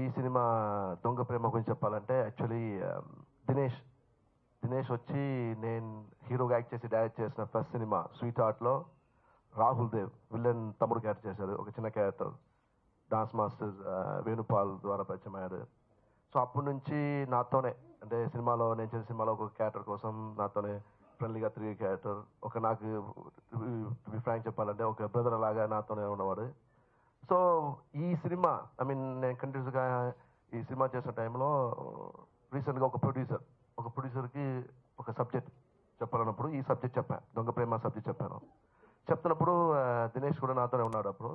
ఈ సినిమా దొంగ ప్రేమ గురించి చెప్పాలంటే యాక్చువల్లీ దినేష్ దినేష్ వచ్చి నేను హీరోగా యాక్ట్ చేసి డైరెక్ట్ చేసిన ఫస్ట్ సినిమా స్వీట్ హార్ట్లో రాహుల్ దేవ్ విలన్ తమ్ముడు క్యారెక్టర్ చేశారు. ఒక చిన్న క్యారెక్టర్. డాన్స్ మాస్టర్ వేణుపాల్ ద్వారా పరిచయం అయ్యాడు. సో అప్పటి నుంచి నాతోనే అంటే సినిమాలో నేను చేసిన సినిమాలో ఒక క్యారెక్టర్ కోసం నాతోనే ఫ్రెండ్లీగా తిరిగే క్యారెక్టర్. ఒక నాకు ఫ్రాంక్ చెప్పాలంటే ఒక బ్రదర్ లాగా నాతోనే ఉన్నవాడు. సో ఈ సినిమా నేను కంటిన్యూస్గా ఈ సినిమా చేసిన టైంలో రీసెంట్గా ఒక ప్రొడ్యూసర్కి ఒక సబ్జెక్ట్ చెప్పాలన్నప్పుడు ఈ సబ్జెక్ట్ చెప్పాను. దొంగ ప్రేమ సబ్జెక్ట్ చెప్పాను. చెప్తున్నప్పుడు దినేష్ కూడా నాతోనే ఉన్నాడు అప్పుడు.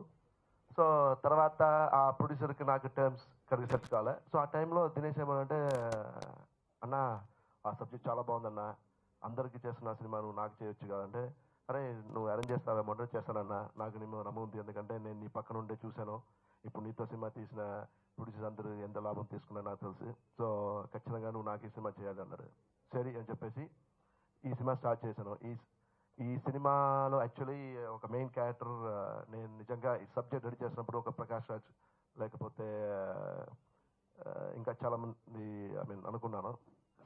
సో తర్వాత ఆ ప్రొడ్యూసర్కి నాకు టర్మ్స్ కరెక్ట్ సెట్ కాలే. సో ఆ టైంలో దినేష్ ఏమనంటే, అన్న ఆ సబ్జెక్ట్ చాలా బాగుందన్న, అందరికీ చేస్తున్న సినిమా నువ్వు నాకు చేయొచ్చు కదంటే, అరే నువ్వు అరేంజ్ చేస్తావేమో అంటే చేస్తానన్నా, నాకు నీ మీద నమ్మకం ఉంది, ఎందుకంటే నేను నీ పక్కన ఉండే చూశాను. ఇప్పుడు నీతో సినిమా తీసిన ప్రొడ్యూసర్స్ అందరూ ఎంత లాభం తీసుకున్నా నాకు తెలుసు. సో ఖచ్చితంగా నువ్వు నాకు ఈ సినిమా చేయాలి అన్నారు. సరే అని చెప్పేసి ఈ సినిమా స్టార్ట్ చేశాను. ఈ సినిమాలో యాక్చువల్లీ ఒక మెయిన్ క్యారెక్టర్ నేను నిజంగా ఈ సబ్జెక్ట్ రెడీ చేసినప్పుడు ఒక ప్రకాష్ రాజ్ లేకపోతే ఇంకా చాలామంది అనుకున్నాను.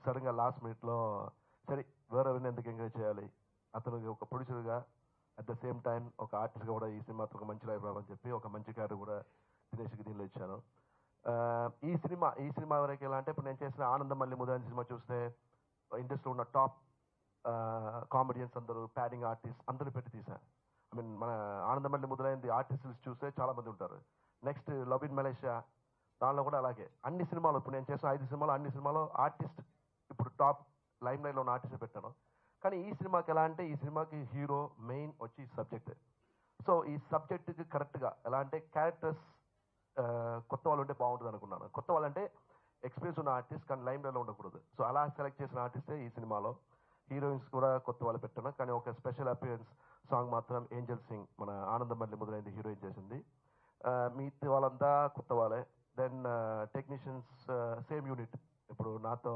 సడన్గా లాస్ట్ మినిట్లో సరే వేరే ఎందుకు ఎంకరేజ్ చేయాలి, అతను ఒక ప్రొడ్యూసర్గా అట్ ద సేమ్ టైం ఒక ఆర్టిస్ట్గా కూడా ఈ సినిమాతో ఒక మంచి లైఫ్ రావాలని చెప్పి ఒక మంచి క్యారెక్టర్ కూడా దినేష్కి దీనిలో ఇచ్చాను. ఈ సినిమా వరకు ఎలా అంటే ఇప్పుడు నేను చేసిన ఆనందం మళ్ళీ ముదాని సినిమా చూస్తే ఇండస్ట్రీలో ఉన్న టాప్ కామెడియన్స్ అందరూ ప్యాడింగ్ ఆర్టిస్ట్ అందరూ పెట్టి తీశాను. మన ఆనందమల్లి మొదలైంది ఆర్టిస్ట్ చూస్తే చాలా మంది ఉంటారు. నెక్స్ట్ లవ్ ఇన్ మలేషియా, దానిలో కూడా అలాగే అన్ని సినిమాలు ఇప్పుడు నేను చేసిన 5 సినిమాలు అన్ని సినిమాలో ఆర్టిస్ట్ ఇప్పుడు టాప్ లైమ్ లైన్లో ఉన్న ఆర్టిస్ట్ పెట్టాను. కానీ ఈ సినిమాకి ఎలా అంటే ఈ సినిమాకి హీరో మెయిన్ వచ్చి సబ్జెక్ట్. సో ఈ సబ్జెక్ట్కి కరెక్ట్గా ఎలా అంటే క్యారెక్టర్స్ కొత్త వాళ్ళు ఉంటే బాగుంటుంది అనుకున్నాను. కొత్త వాళ్ళంటే ఎక్స్పీరియన్స్ ఉన్న ఆర్టిస్ట్ కానీ లైమ్ లైన్లో ఉండకూడదు. సో అలా సెలెక్ట్ చేసిన ఆర్టిస్టే ఈ సినిమాలో. హీరోయిన్స్ కూడా కొత్త వాళ్ళు పెట్టాను, కానీ ఒక స్పెషల్ అపియరెన్స్ సాంగ్ మాత్రం ఏంజల్ సింగ్ మన ఆనందమల్లి మొదలైంది హీరోయిన్ చేసింది. మిగతా వాళ్ళంతా కొత్త వాళ్ళే. Then technicians same unit. ఇప్పుడు నాతో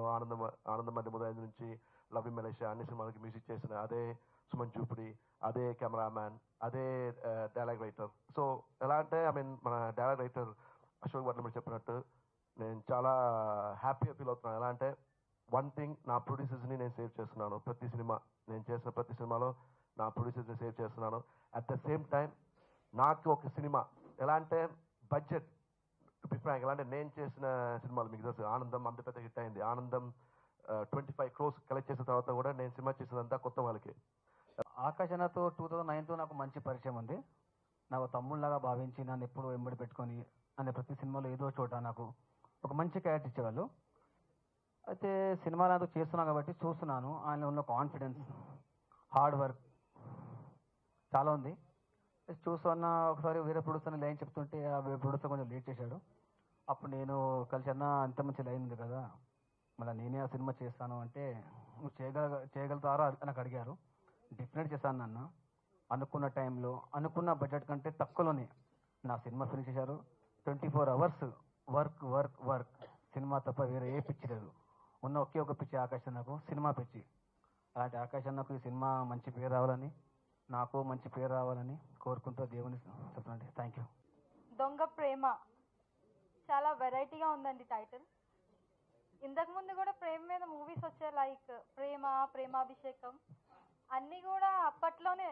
ఆనందమల్లి మొదలైంది నుంచి లవ్ ఇన్ మలేషియా అన్ని సినిమాలకి మ్యూజిక్ చేసిన అదే సుమన్ చూపుడి, అదే కెమెరామ్యాన్, అదే డైలాగ్ రైటర్. సో ఎలా అంటే మన డైలాగ్ రైటర్ అశోక్ భట్ల మీరు చెప్పినట్టు నేను చాలా హ్యాపీగా ఫీల్ అవుతున్నాను. ఎలా అంటే వన్ థింగ్, నా ప్రొడ్యూసర్స్ని నేను సేవ్ చేస్తున్నాను. నేను చేసిన ప్రతి సినిమాలో నా ప్రొడ్యూసర్స్ని సేవ్ చేస్తున్నాను. అట్ ద సేమ్ టైం నాకు ఒక సినిమా ఎలా అంటే బడ్జెట్ టు బి ఫ్రాంక్, ఎలా అంటే నేను చేసిన సినిమాలు మీకు తెలుసు, ఆనందం అంత పెద్ద హిట్ అయింది. ఆనందం 25 crores కలెక్ట్ చేసిన తర్వాత కూడా నేను సినిమా చేసినంతా కొత్త వాళ్ళకి. ఆకాష్ అన్నతో 2009తో నాకు మంచి పరిచయం ఉంది. నాకు తమ్ముళ్ళలాగా భావించి నన్ను ఎప్పుడు వెంబడి పెట్టుకొని నన్ను ప్రతి సినిమాలో ఏదో చోట నాకు ఒక మంచి క్యారెక్టర్ ఇచ్చేవాళ్ళు. అయితే సినిమాలు అంతా చేస్తున్నాను కాబట్టి చూస్తున్నాను ఆయనలో ఉన్న కాన్ఫిడెన్స్, హార్డ్ వర్క్ చాలా ఉంది. చూస్తున్న ఒకసారి వేరే ప్రొడ్యూసర్ని లైన్ చెప్తుంటే ఆ వేరే ప్రొడ్యూసర్ కొంచెం లేట్ చేశాడు. అప్పుడు నేను కలిసి అన్న అంత మంచి లైన్ ఉంది కదా, మళ్ళీ నేనే ఆ సినిమా చేస్తాను అంటే నువ్వు చేయగలుగుతారా అని నాకు అడిగారు. డెఫినెట్ చేశాను అన్న. అనుకున్న టైంలో అనుకున్న బడ్జెట్ కంటే తక్కువలోనే నా సినిమా ఫినిష్ చేశారు. 24 hours work work work. Cinema తప్ప వేరే ఏ పిచ్చి లేదు. ఉన్న ఒకే ఒక పిచ్చి ఆకాష్ అన్నకు, సినిమా పిచ్చి. అలాంటి ఆకాష్ అన్నకు ఈ సినిమా మంచి పేరు రావాలని, నాకు మంచి పేరు రావాలని కోరుకుంటూ దేవుని చెప్తానండి. Thank you. దొంగ ప్రేమ చాలా వెరైటీగా ఉందండి టైటిల్. ఇంతకుముందు కూడా ప్రేమ మీద మూవీస్ వచ్చాయి, లైక్ ప్రేమ, ప్రేమాభిషేకం అన్నీ కూడా అప్పట్లోనే.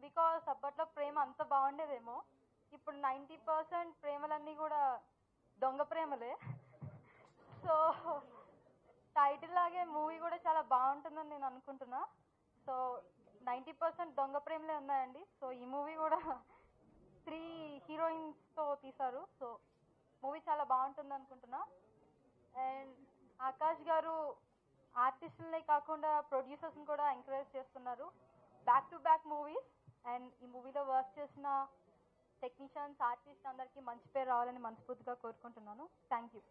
బికాస్ అప్పట్లో ప్రేమ అంత బాగుండేదేమో. ఇప్పుడు 90% ప్రేమలన్నీ కూడా దొంగ ప్రేమలే. సో టైటిల్ లాగే మూవీ కూడా చాలా బాగుంటుందని నేను అనుకుంటున్నా. సో 90% దొంగ ప్రేమలే ఉన్నాయండి. సో ఈ మూవీ కూడా 3 హీరోయిన్స్తో తీశారు. సో మూవీ చాలా బాగుంటుంది అనుకుంటున్నా. అండ్ ఆకాష్ గారు ఆర్టిస్టులనే కాకుండా ప్రొడ్యూసర్స్ని కూడా ఎంకరేజ్ చేస్తున్నారు. Back to back movies. And ఈ మూవీలో వర్క్ చేసిన టెక్నీషియన్స్, ఆర్టిస్ట్ అందరికీ మంచి పేరు రావాలని మనస్ఫూర్తిగా కోరుకుంటున్నాను. Thank you.